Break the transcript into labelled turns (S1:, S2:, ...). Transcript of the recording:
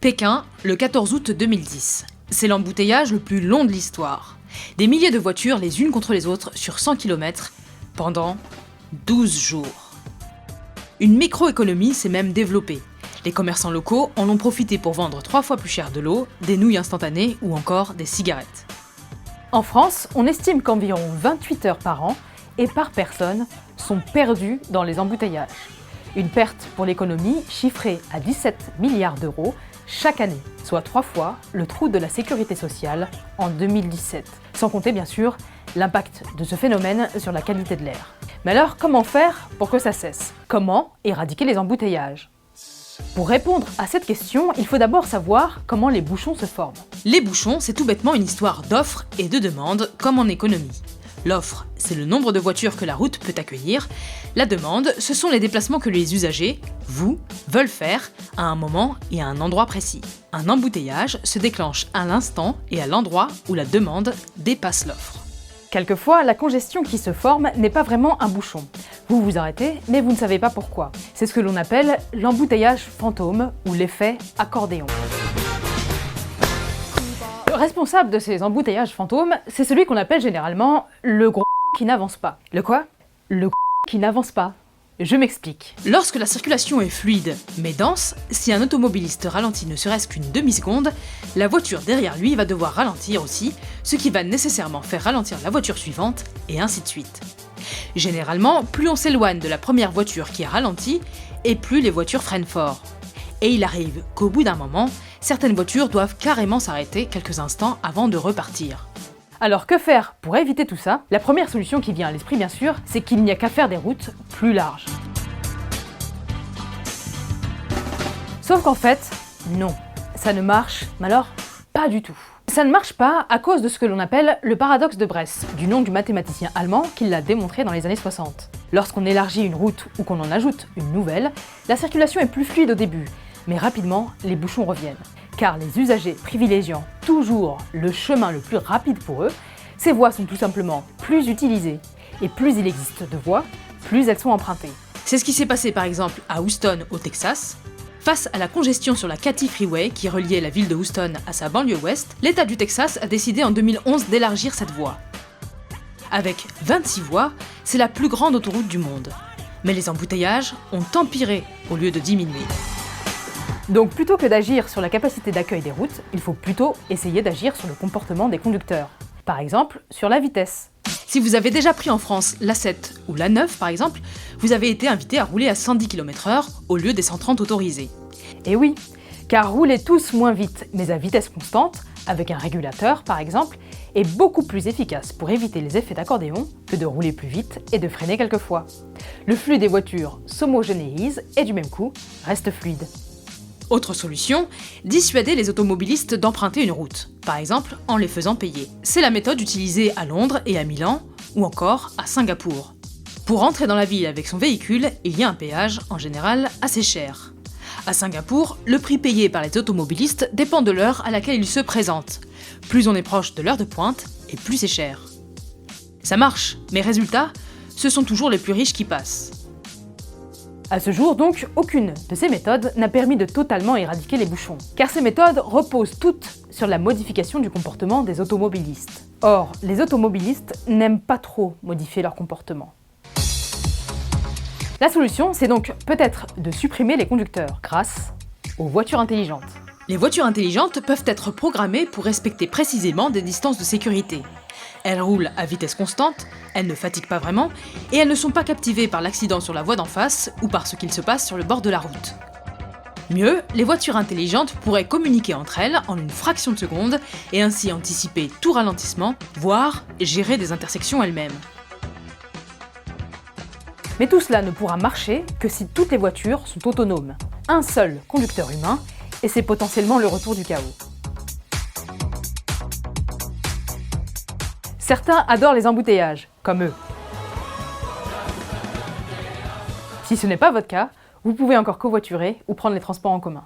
S1: Pékin, le 14 août 2010. C'est l'embouteillage le plus long de l'histoire. Des milliers de voitures les unes contre les autres sur 100 km pendant 12 jours. Une microéconomie s'est même développée. Les commerçants locaux en ont profité pour vendre 3 fois plus cher de l'eau, des nouilles instantanées ou encore des cigarettes.
S2: En France, on estime qu'environ 28 heures par an et par personne sont perdues dans les embouteillages. Une perte pour l'économie chiffrée à 17 milliards d'euros chaque année, soit 3 fois le trou de la sécurité sociale en 2017. Sans compter bien sûr l'impact de ce phénomène sur la qualité de l'air. Mais alors, comment faire pour que ça cesse? Comment éradiquer les embouteillages? Pour répondre à cette question, il faut d'abord savoir comment les bouchons se forment.
S1: Les bouchons, c'est tout bêtement une histoire d'offre et de demande, comme en économie. L'offre, c'est le nombre de voitures que la route peut accueillir. La demande, ce sont les déplacements que les usagers, vous, veulent faire à un moment et à un endroit précis. Un embouteillage se déclenche à l'instant et à l'endroit où la demande dépasse l'offre.
S2: Quelquefois, la congestion qui se forme n'est pas vraiment un bouchon. Vous vous arrêtez, mais vous ne savez pas pourquoi. C'est ce que l'on appelle l'embouteillage fantôme ou l'effet accordéon. Le responsable de ces embouteillages fantômes, c'est celui qu'on appelle généralement le gros qui n'avance pas. Le quoi? Le qui n'avance pas. Je m'explique.
S1: Lorsque la circulation est fluide, mais dense, si un automobiliste ralentit ne serait-ce qu'une demi-seconde, la voiture derrière lui va devoir ralentir aussi, ce qui va nécessairement faire ralentir la voiture suivante, et ainsi de suite. Généralement, plus on s'éloigne de la première voiture qui a ralenti, et plus les voitures freinent fort. Et il arrive qu'au bout d'un moment, certaines voitures doivent carrément s'arrêter quelques instants avant de repartir.
S2: Alors que faire pour éviter tout ça? La première solution qui vient à l'esprit bien sûr, c'est qu'il n'y a qu'à faire des routes plus larges. Sauf qu'en fait, non, ça ne marche, mais alors pas du tout. Ça ne marche pas à cause de ce que l'on appelle le paradoxe de Bresse, du nom du mathématicien allemand qui l'a démontré dans les années 60. Lorsqu'on élargit une route ou qu'on en ajoute une nouvelle, la circulation est plus fluide au début, mais rapidement, les bouchons reviennent. Car les usagers privilégiant toujours le chemin le plus rapide pour eux, ces voies sont tout simplement plus utilisées. Et plus il existe de voies, plus elles sont empruntées.
S1: C'est ce qui s'est passé par exemple à Houston, au Texas. Face à la congestion sur la Katy Freeway qui reliait la ville de Houston à sa banlieue ouest, l'État du Texas a décidé en 2011 d'élargir cette voie. Avec 26 voies, c'est la plus grande autoroute du monde. Mais les embouteillages ont empiré au lieu de diminuer.
S2: Donc plutôt que d'agir sur la capacité d'accueil des routes, il faut plutôt essayer d'agir sur le comportement des conducteurs. Par exemple, sur la vitesse.
S1: Si vous avez déjà pris en France l'A7 ou l'A9 par exemple, vous avez été invité à rouler à 110 km/h au lieu des 130 autorisés.
S2: Et oui, car rouler tous moins vite mais à vitesse constante, avec un régulateur par exemple, est beaucoup plus efficace pour éviter les effets d'accordéon que de rouler plus vite et de freiner quelquefois. Le flux des voitures s'homogénéise et du même coup reste fluide.
S1: Autre solution, dissuader les automobilistes d'emprunter une route, par exemple en les faisant payer. C'est la méthode utilisée à Londres et à Milan, ou encore à Singapour. Pour entrer dans la ville avec son véhicule, il y a un péage, en général, assez cher. À Singapour, le prix payé par les automobilistes dépend de l'heure à laquelle ils se présentent. Plus on est proche de l'heure de pointe, et plus c'est cher. Ça marche, mais résultat, ce sont toujours les plus riches qui passent.
S2: À ce jour donc, aucune de ces méthodes n'a permis de totalement éradiquer les bouchons, car ces méthodes reposent toutes sur la modification du comportement des automobilistes. Or, les automobilistes n'aiment pas trop modifier leur comportement. La solution, c'est donc peut-être de supprimer les conducteurs grâce aux voitures intelligentes.
S1: Les voitures intelligentes peuvent être programmées pour respecter précisément des distances de sécurité. Elles roulent à vitesse constante, elles ne fatiguent pas vraiment, et elles ne sont pas captivées par l'accident sur la voie d'en face ou par ce qu'il se passe sur le bord de la route. Mieux, les voitures intelligentes pourraient communiquer entre elles en une fraction de seconde et ainsi anticiper tout ralentissement, voire gérer des intersections elles-mêmes.
S2: Mais tout cela ne pourra marcher que si toutes les voitures sont autonomes. Un seul conducteur humain, et c'est potentiellement le retour du chaos. Certains adorent les embouteillages, comme eux. Si ce n'est pas votre cas, vous pouvez encore covoiturer ou prendre les transports en commun.